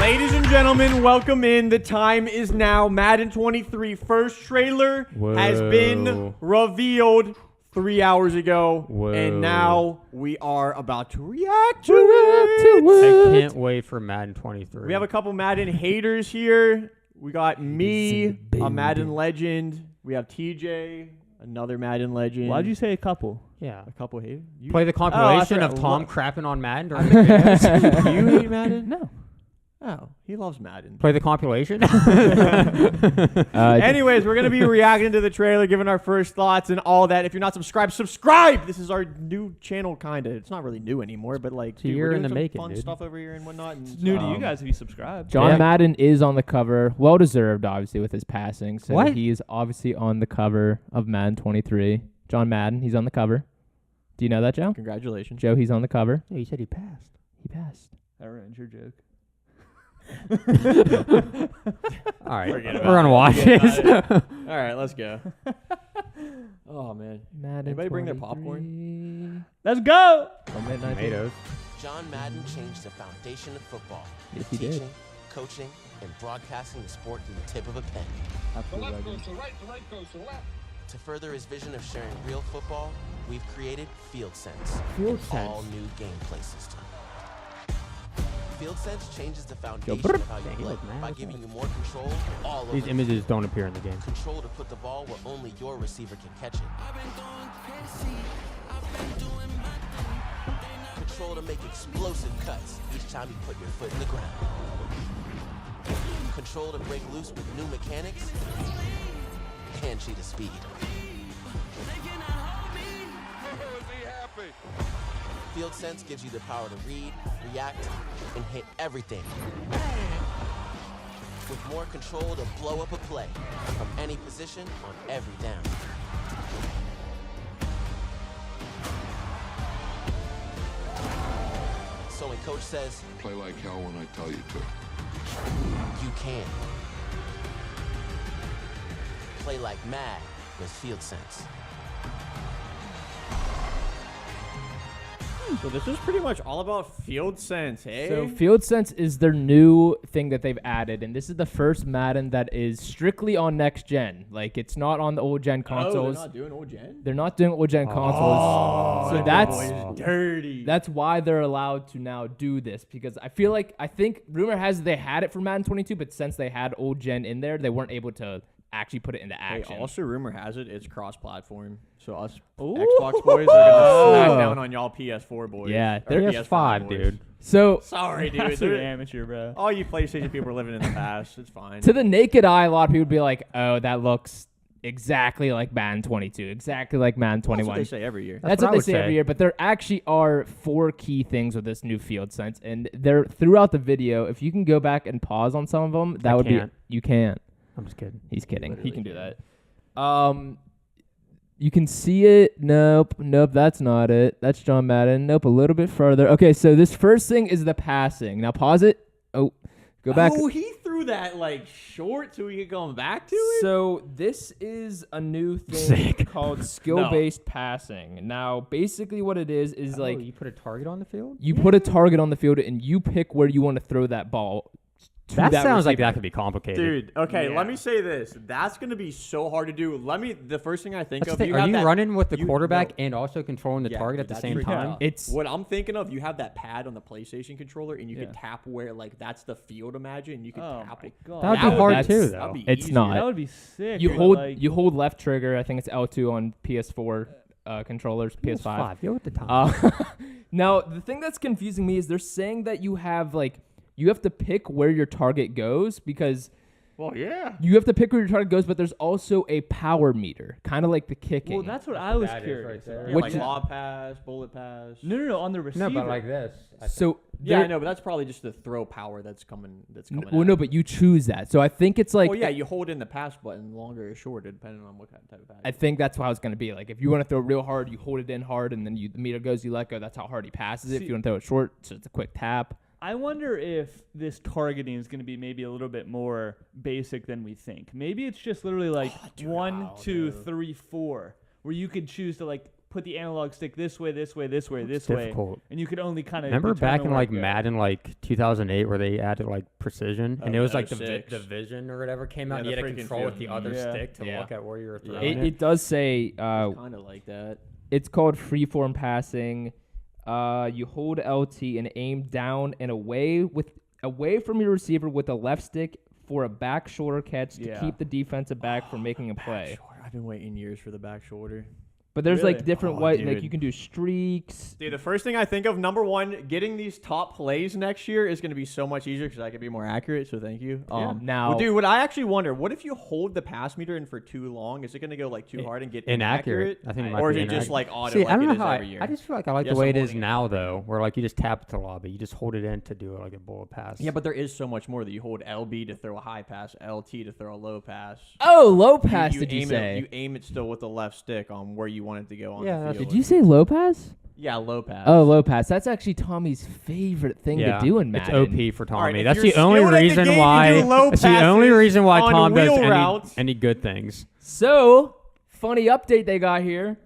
Ladies and gentlemen, welcome in. The time is now. Madden 23 first trailer has been revealed 3 hours ago. And now we are about to react to it. I can't wait for Madden 23. We have a couple Madden haters here. We got me, a Madden legend. We have TJ, another Madden legend. Why'd you say a couple? Yeah. A couple haters? Play the compilation of Tom crapping on Madden during Do you hate Madden? No. Oh, he loves Madden. Play the compilation? Anyways, we're going to be reacting to the trailer, giving our first thoughts and all that. If you're not subscribed, subscribe! This is our new channel, kind of. It's not really new anymore, but like, dude, we're doing some fun stuff over here and whatnot. And It's new to you guys if you subscribe. John Madden is on the cover. Well-deserved, obviously, with his passing. So What? he is obviously on the cover of Madden 23. John Madden, he's on the cover. Do you know that, Joe? Congratulations. Joe, he's on the cover. Yeah, you said he passed. He passed. I ruined your joke. All right. We're going to watch this. All right, let's go. Oh, man. Madden Anybody bring their popcorn? Let's go! Tomatoes. John Madden changed the foundation of football. Yes, he teaching, did. coaching, and broadcasting the sport to the tip of a pen. The left goes to right, the right goes to left. To further his vision of sharing real football, we've created Field Sense. Field All Sense. new gameplay system. Field Sense changes the foundation of how you play by giving you more control all over. These images don't appear in the game. Control to put the ball where only your receiver can catch it. Control to make explosive cuts each time you put your foot in the ground. Control to break loose with new mechanics and cheetah speed. Field Sense gives you the power to read, react, and hit everything. With more control to blow up a play from any position on every down. So when coach says, Play like hell when I tell you to. you can. Play like mad with Field Sense. So this is pretty much all about Field Sense, hey? So Field Sense is their new thing that they've added, and this is the first Madden that is strictly on next gen. Like, it's not on the old gen consoles. They're not doing old gen? They're not doing old gen consoles. So that's dirty. That's why they're allowed to now do this, because I think rumor has they had it for Madden 22, but since they had old gen in there, they weren't able to actually put it into action. Hey, also, rumor has it, it's cross-platform. So us Xbox boys are going to smack down on y'all PS4 boys. Yeah, Or they're PS5 PS5, boys. dude. So Sorry, dude. That's an amateur, bro. All you PlayStation people are living in the past. It's fine. to the naked eye, a lot of people would be like, "Oh, that looks exactly like Madden 22, exactly like Madden 21." That's what they say every year. That's what they say every year, but there actually are 4 key things with this new Field Sense, and they're throughout the video. If you can go back and pause on some of them, that would can't. be you can't. I'm just kidding. He's kidding. He can do can. that. You can see it. Nope, that's not it. That's John Madden. Nope, a little bit further. Okay, so this first thing is the passing. Now pause it. Oh, go back. Oh, he threw that like short so we could go back to it? So this is a new thing called skill-based passing. Now, basically what it is like you put a target on the field? you put a target on the field and you pick where you want to throw that ball. That sounds like receiver. that could be complicated. Dude, okay, Yeah. let me say this. That's going to be so hard to do. The first thing I think That's of, the thing. you Are have you that- running with the quarterback no. and also controlling the Yeah, target dude, at the that's same freaking time? tough. It's What I'm thinking of, you have that pad on the PlayStation controller, and you Yeah. can tap where, like, that's the field, imagine, and you can Oh tap my it. God. That would That be hard that's- too, That'd though. be It's easier. not. That would be sick. you but, hold like, you hold left trigger. I think it's L2 on PS4 controllers, PS5. You're at the top. Now the thing that's confusing me is they're saying that you have to pick where your target goes, because Well, yeah. you have to pick where your target goes, but there's also a power meter, kind of like the kicking. well, that's what I was that is curious. right there. about. Yeah, Which like is- lob pass, bullet pass. No, on the receiver. No, but like this. so Yeah, there- I know, but that's probably just the throw power that's coming. Well, no, but you choose that. So I think it's like Well, yeah, you hold in the pass button longer or shorter, depending on what type of pass. I think that's how it's going to be. Like, if you want to throw real hard, you hold it in hard, and then the meter goes, you let go. That's how hard he passes it. If See- you want to throw it short, so it's a quick tap. I wonder if this targeting is going to be maybe a little bit more basic than we think. Maybe it's just literally like dude, 1, I don't 2, know. 3, 4, where you could choose to like put the analog stick this way, this way, this way, this difficult. way, and you could only kind of Remember back in like Madden, like 2008, where they added like precision, and it was like the vision or whatever came out. And you had to control with the other stick to look at where you were throwing It does say kind of like that. it's called freeform passing. You hold LT and aim down and away from your receiver with the left stick for a back shoulder catch to keep the defensive back from making a play. I've been waiting years for the back shoulder. But there's like different ways, like you can do streaks. Dude, the first thing I think of, number one, getting these top plays next year is going to be so much easier because I can be more accurate. So thank you. Now, dude, what I actually wonder, what if you hold the pass meter in for too long? Is it going to go like too hard and get inaccurate? I think it might or is be it just like auto? See, like I don't it know is how. every year? I just feel like I like the way it is now, though, where like you just tap it to lobby, you just hold it in to do like a bullet pass. Yeah, but there is so much more that you hold LB to throw a high pass, LT to throw a low pass. Oh, low pass, did you say? You aim it still with the left stick on where you want it to go on the field. Did you say low pass? Yeah, low pass. Oh, low pass. That's actually Tommy's favorite thing to do in Madden. It's OP for Tommy. Right, that's the only reason why. That's the only reason why Tom does any good things. So, funny update they got here.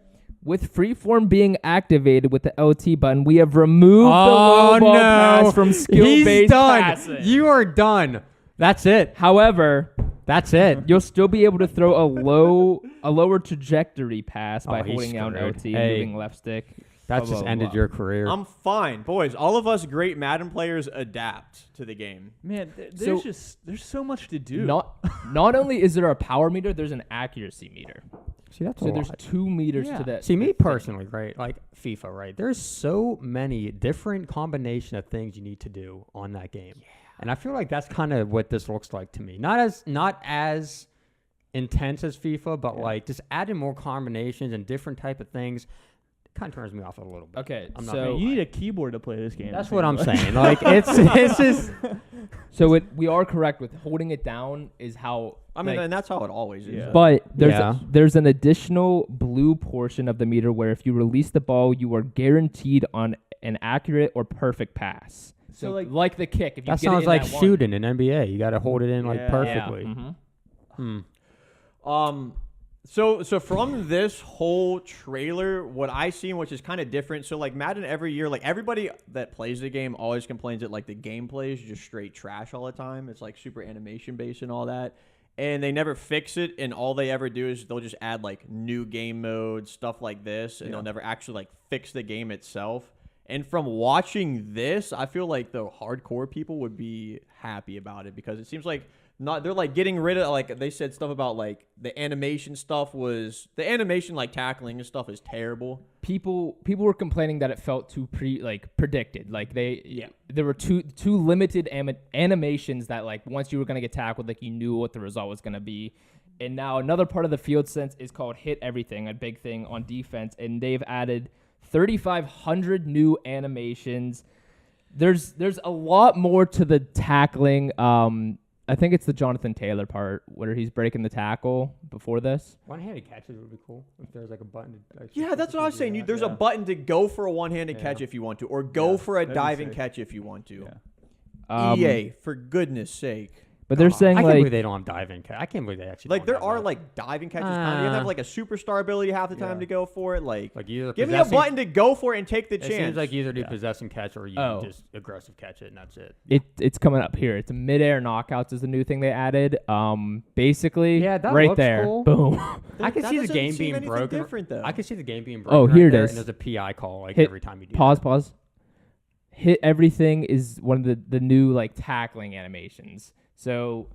With freeform being activated with the LT button, we have removed the low ball pass from skill-based passing. You are done. That's it. However, that's it. You'll still be able to throw a lower trajectory pass by holding down LT and moving left stick. That's just ended your career. I'm fine, boys. All of us great Madden players adapt to the game. Man, there's so much to do. Not only is there a power meter, there's an accuracy meter. See, that's so there's 2 meters to that. See, me personally, right? Like FIFA, right? There's so many different combination of things you need to do on that game. Yeah. And I feel like that's kind of what this looks like to me. Not as intense as FIFA, but like just adding more combinations and different type of things. It kind of turns me off a little bit. Okay, so you need a keyboard to play this game. That's what I'm saying. Like it's just. So we are correct with holding it down is how. I mean, and that's how it always is. Yeah. But there's an additional blue portion of the meter where if you release the ball, you are guaranteed on an accurate or perfect pass. So like the kick. If you that sounds like shooting in NBA. You got to hold it in like perfectly. Yeah. So from this whole trailer, what I seen, which is kind of different. So like Madden every year, like everybody that plays the game always complains that like the gameplay is just straight trash all the time. It's like super animation based and all that. And they never fix it, and all they ever do is they'll just add like new game modes, stuff like this, and they'll never actually like fix the game itself. And from watching this, I feel like the hardcore people would be happy about it because it seems like they're like getting rid of, like they said stuff about like the animation like tackling and stuff is terrible. People were complaining that it felt too predicted. Like there were too limited animations that like once you were gonna get tackled, like you knew what the result was gonna be. And now another part of the field sense is called hit everything, a big thing on defense, and they've added 3,500 new animations. There's a lot more to the tackling. I think it's the Jonathan Taylor part where he's breaking the tackle before this. One-handed catches would be cool if there's like a button. That's what I was saying. There's a button to go for a one-handed catch if you want to, or go for a diving catch if you want to. Yeah. EA, for goodness sake. But they're saying I can't believe they don't have diving catch. I can't believe they actually like there are like diving catches. You have like a superstar ability half the time to go for it. Like give me a button to go for it and take the chance. It seems like either do possessing catch or you just aggressive catch it and that's it. It's coming up here. It's midair knockouts is the new thing they added. Basically, that right looks there. Cool. Boom. I can see the game being broken. Different, though. I can see the game being broken. Oh, here it is. And there's a PI call like every time you do. Pause. Hit everything is one of the new like tackling animations. So.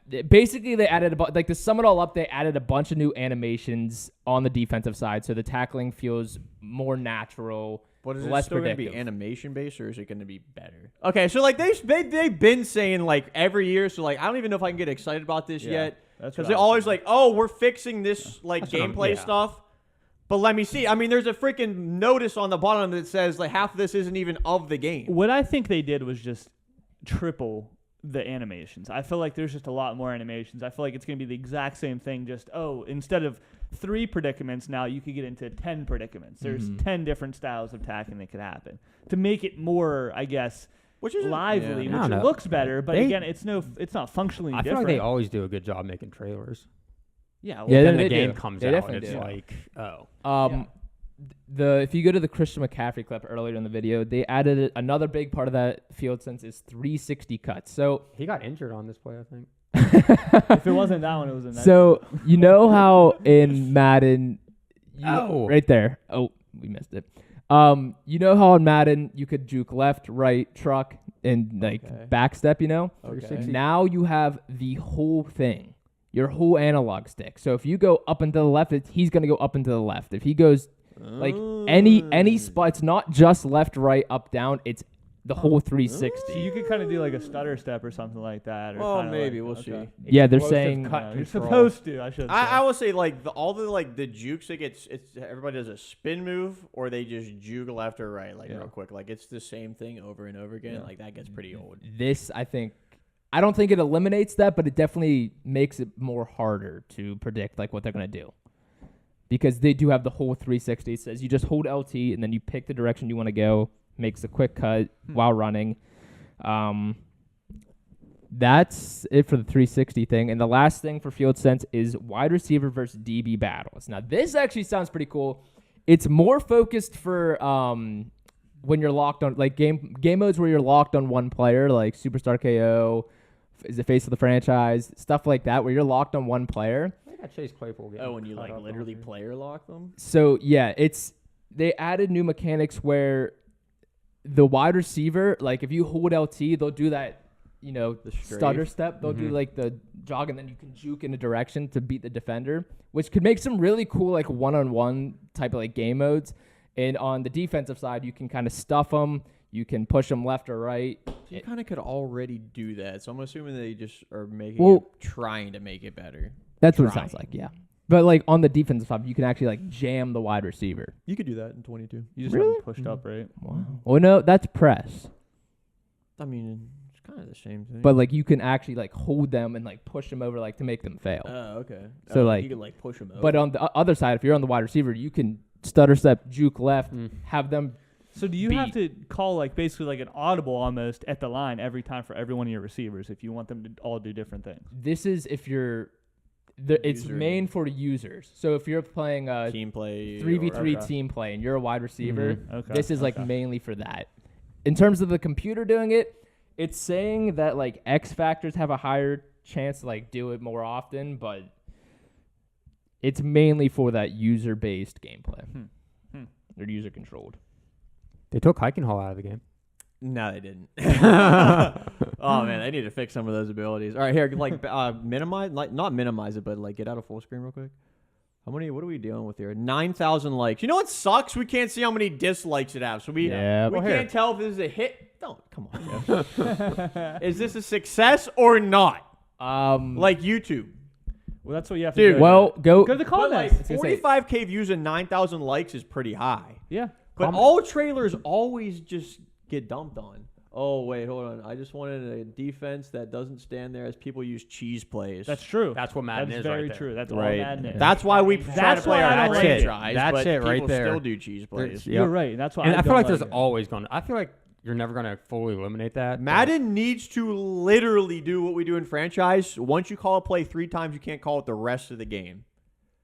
Basically, they added to sum it all up, they added a bunch of new animations on the defensive side, so the tackling feels more natural, but is less it still going to predictive. be animation based, or is it going to be better? Okay, so like they've been saying like every year, so like I don't even know if I can get excited about this yet because they're always like, oh, we're fixing this like gameplay stuff. But let me see. I mean, there's a freaking notice on the bottom that says like half of this isn't even of the game. What I think they did was just triple the animations. I feel like there's just a lot more animations. I feel like it's going to be the exact same thing, just instead of 3 predicaments now you could get into 10 predicaments. There's 10 different styles of tackling that could happen to make it more, I guess, lively, which looks better, but again, it's not functionally different. I feel like they always do a good job making trailers. Yeah. Well, Yeah, then they the game do. comes They out, definitely it's do. like, oh. If you go to the Christian McCaffrey clip earlier in the video, they added another big part of that field sense is 360 cuts. So He got injured on this play, I think. if it wasn't that one, it was in that. so you know how in Madden, Oh. right there. Oh, we missed it. You know how in Madden you could juke left, right, truck, and like Okay. backstep. You know. Okay. Now you have the whole thing, your whole analog stick. So if you go up and to the left, he's gonna go up and to the left. If he goes like any spot, it's not just left, right, up, down. It's the whole 360. So you could kind of do like a stutter step or something like that. Or Well, kinda maybe like, we'll okay. see. Yeah, they're Explosive saying cut You're control. supposed to. I should. I will say like all the jukes it gets. It's everybody does a spin move or they just juke left or right like real quick. Like it's the same thing over and over again. Like that gets pretty old. this. I don't think it eliminates that, but it definitely makes it more harder to predict like what they're gonna do. Because they do have the whole 360. It says you just hold LT and then you pick the direction you want to go. Makes a quick cut while running. That's it for the 360 thing. And the last thing for Field Sense is wide receiver versus DB battles. Now this actually sounds pretty cool. It's more focused for when you're locked on like game modes where you're locked on one player, like Superstar KO, is the face of the franchise, stuff like that, where you're locked on one player. I think Chase Claypool getting Oh, and you cut like up literally on here. player lock them. So yeah, they added new mechanics where the wide receiver, like if you hold LT, they'll do that, The stutter strafe. step. They'll do like the jog and then you can juke in a direction to beat the defender, which could make some really cool like one-on-one type of like game modes. And on the defensive side, you can kind of stuff them. You can push them left or right. You kind of could already do that, so I'm assuming they just are trying to make it better. That's what it sounds like, yeah. But like on the defensive side, you can actually like jam the wide receiver. You could do that in 22. You just have them pushed up, right? Wow. Well, no, that's press. I mean, it's kind of the same thing. But like you can actually like hold them and like push them over like to make them fail. Oh, okay. So, like- you can like push them over. But on the other side, if you're on the wide receiver, you can stutter step, juke left, have them. So do you have to call like basically like an audible almost at the line every time for every one of your receivers if you want them to all do different things? This is if you're. It's User. main for users. So if you're playing a team play 3v3 Okay. team play and you're a wide receiver, Okay. this is like Okay. mainly for that. In terms of the computer doing it, it's saying that like X factors have a higher chance to like do it more often, but it's mainly for that user-based gameplay or user-controlled. They took Hall out of the game. No, they didn't. Oh man, they need to fix some of those abilities. All right, here, like minimize, like not minimize it, but like get out of full screen real quick. What are we dealing with here? 9,000 likes. You know what sucks? We can't see how many dislikes it has. So we Yeah. we Well, can't tell if this is a hit. Don't come on. Jeff. Is this a success or not? Like YouTube. Well, that's what you have to Dude, do. Well, go go to the But like comments. gonna say- 45K views and 9,000 likes is pretty high. Yeah. But all trailers always just get dumped on. Oh, wait, hold on. I just wanted a defense that doesn't stand there as people use cheese plays. That's true. That's what Madden That's is very right there. true. That's right. all Madden is. That's why we try to That's play why I our don't like it. franchise. That's but it right people there. still do cheese plays. You're right. That's why And I feel like don't there's it. always going to... I feel like you're never going to fully eliminate that. Madden needs to literally do what we do in franchise. Once you call a play 3 times, you can't call it the rest of the game.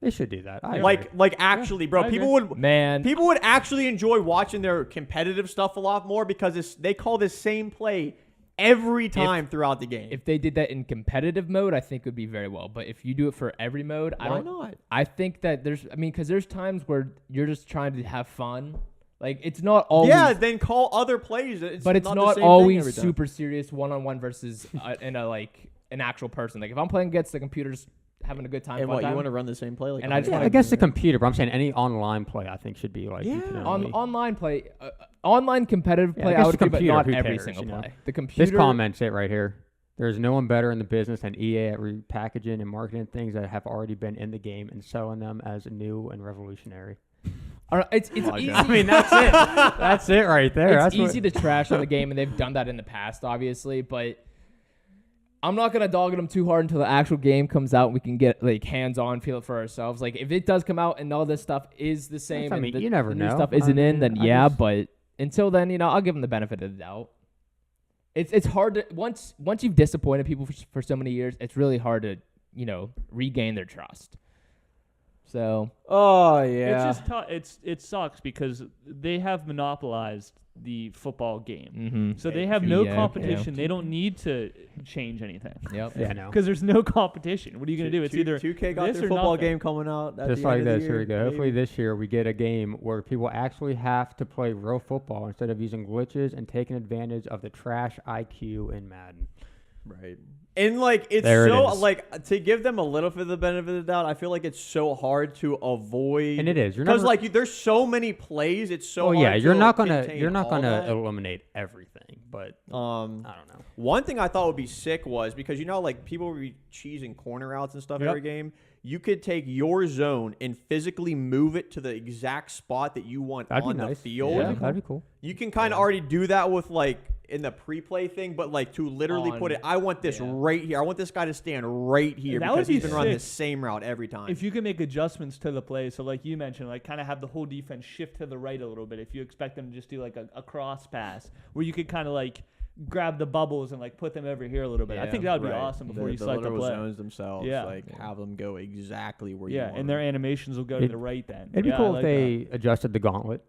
They should do that. I agree. Like actually, bro, I people agree. would people would actually enjoy watching their competitive stuff a lot more because they call this same play every time throughout the game. if they did that in competitive mode, I think it would be very well. But if you do it for every mode, I Why don't. not? I think that because there's times where you're just trying to have fun. Like it's not always. Yeah, then call other plays. But it's the not same thing every always time. super serious one-on-one versus in a like an actual person. Like if I'm playing against the computers, having a good time. And fun what, you time, want to run the same play? Like And I just Yeah, wanna- I guess the computer, but I'm saying any online play I think should be like... you can on only- online play, online competitive Yeah, I play, guess I would the agree, but computer, not who every cares, single you know? play. The computer. This comments it right here. There's no one better in the business than EA at repackaging and marketing things that have already been in the game and selling them as new and revolutionary. It's easy. I mean, that's it. That's it right there. It's That's easy to trash on the game, and they've done that in the past, obviously. But I'm not gonna dog them too hard until the actual game comes out and we can get like hands-on, feel it for ourselves. Like if it does come out and all this stuff is the same, I and mean, the, you never the new know. stuff isn't I in, mean, then I yeah. just- But until then, I'll give them the benefit of the doubt. It's hard to once you've disappointed people for so many years, it's really hard to regain their trust. So Oh yeah. It's just it sucks because they have monopolized the football game. So they have no competition. They don't need to change anything. Yep. Yeah, no. Because there's no competition. What are you going to do? It's either 2K got this their or football nothing. game coming out. At Just the like end of the this, here we year, go. Hopefully maybe. this year we get a game where people actually have to play real football instead of using glitches and taking advantage of the trash IQ in Madden. Right. And like it's There it so is. like to give them a little bit of the benefit of the doubt, I feel like it's so hard to avoid. And it is. You're because never- like there's so many plays. It's so Oh hard yeah, to you're not gonna contain all that. eliminate everything, but I don't know. One thing I thought would be sick was because like people would be cheesing corner routes and stuff Yep. every game. You could take your zone and physically move it to the exact spot that you want That'd on be the nice. field. Yeah, that'd be cool. You can kind of already do that with like in the pre-play thing, but like to literally On- put it, I want this right here. I want this guy to stand right here That would because he's be been running the sick same route every time. If you can make adjustments to the play, so like you mentioned, like kind of have the whole defense shift to the right a little bit. If you expect them to just do like a cross pass, where you could kind of like grab the bubbles and like put them over here a little bit. I Yeah, think that would be Right. awesome before you the start the literal play. zones themselves, Yeah. have them go exactly where you Yeah, want and their them. animations will go to It- the right then. It'd be Yeah, I cool if like they adjusted the gauntlet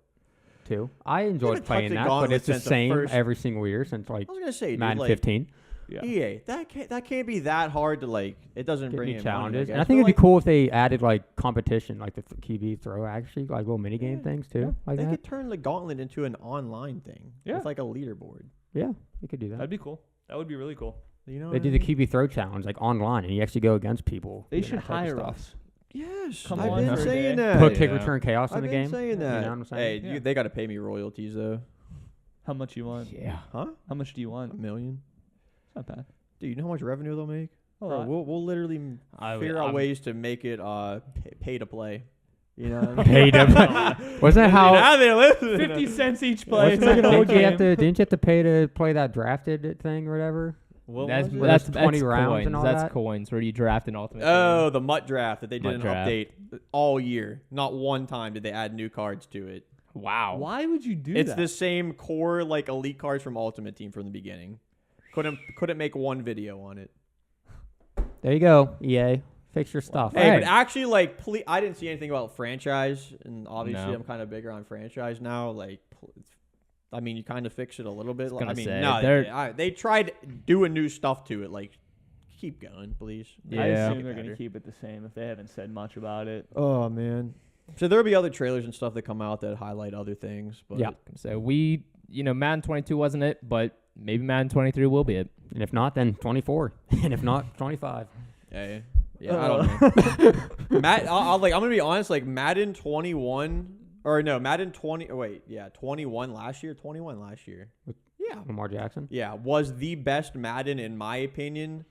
too. I enjoyed touched playing the that, but gauntlet it's the since the same first- every single year since like I was gonna say, dude, Madden like, 15. that. Yeah. EA, that can't be that hard to like. It doesn't Get bring new in challenges, money, and I guess, think but, it'd be like, cool if they added like competition, like the QB throw, actually, like little mini game things too, like They that. could turn the gauntlet into an online thing Yeah. with like a leaderboard. Yeah, they could do that. That'd be cool. That would be really cool. You know, They what do I the mean? QB throw challenge like online, and you actually go against people. They doing should that type of hire stuff. us. Yes, Come I've on been for a saying day. that. Put kick Yeah. return chaos in I've the been game. saying that. You know what I'm saying? Hey, Yeah. they got to pay me royalties though. How much you want? Yeah. Huh? How much do you want? $1 million. It's not bad. Dude, you know how much revenue they'll make? A Bro, lot. we'll literally figure out ways to make it pay to play. You know, what I mean? Paid up. Wasn't that how? Now they're listening. 50 cents each play. Wasn't It's like that, an old didn't you game. have to? Didn't you have to pay to play that drafted thing or whatever? What That's was it? Where that's there's 20 rounds coins. and all That's that? coins where you draft an ultimate. Oh, the MUT draft that they MUT didn't draft. update all year. Not one time did they add new cards to it. team. Wow. Why would you do It's that? the same core like elite cards from Ultimate Team from the beginning. Couldn't make one video on it. There you go, EA. Fix your stuff. Hey, Hey. but actually, like, I didn't see anything about franchise, and obviously, No. I'm kind of bigger on franchise now. Like, I mean, you kind of fix it a little bit. gonna I mean, say, no, they're- they tried doing new stuff to it. Like, keep going, please. I Yeah. assume they're going Better. to keep it the same if they haven't said much about it. Oh man. So there'll be other trailers and stuff that come out that highlight other things. But Yeah. So Madden 22 wasn't it, but maybe Madden 23 will be it. And if not, then 24. And if not, 25. yeah, I don't know. I'm gonna be honest. Like Madden 21 or no, Madden 20. Oh wait, yeah, 21 last year. 21 last year. Yeah, Lamar Jackson. yeah, was the best Madden in my opinion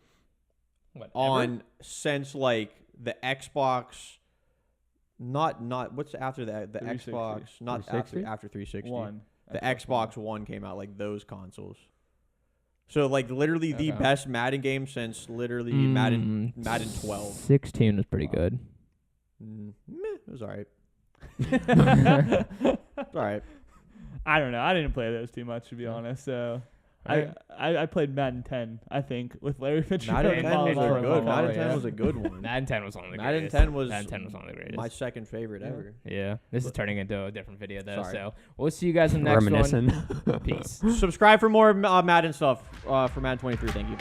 Whatever. on since like the Xbox. Not what's after that? The 360. Xbox. Not 360? after 360. One. The Xbox One came out, like those consoles. So like literally the Okay. best Madden game since literally Madden 12. 16 was pretty good. It was alright. It's alright. I don't know. I didn't play those too much, to be honest. So I played Madden 10, I think, with Larry Fitzgerald. Madden 10 was Paul a Lawrence. good. Paul, Madden 10 yeah. was a good one. Madden 10 was one of the Madden greatest. 10 was Madden 10 was one of the greatest. my second favorite ever. Yeah. This is turning into a different video though. Sorry. So we'll see you guys in the next Reminiscing. one. Peace. Subscribe for more Madden stuff for Madden 23. Thank you.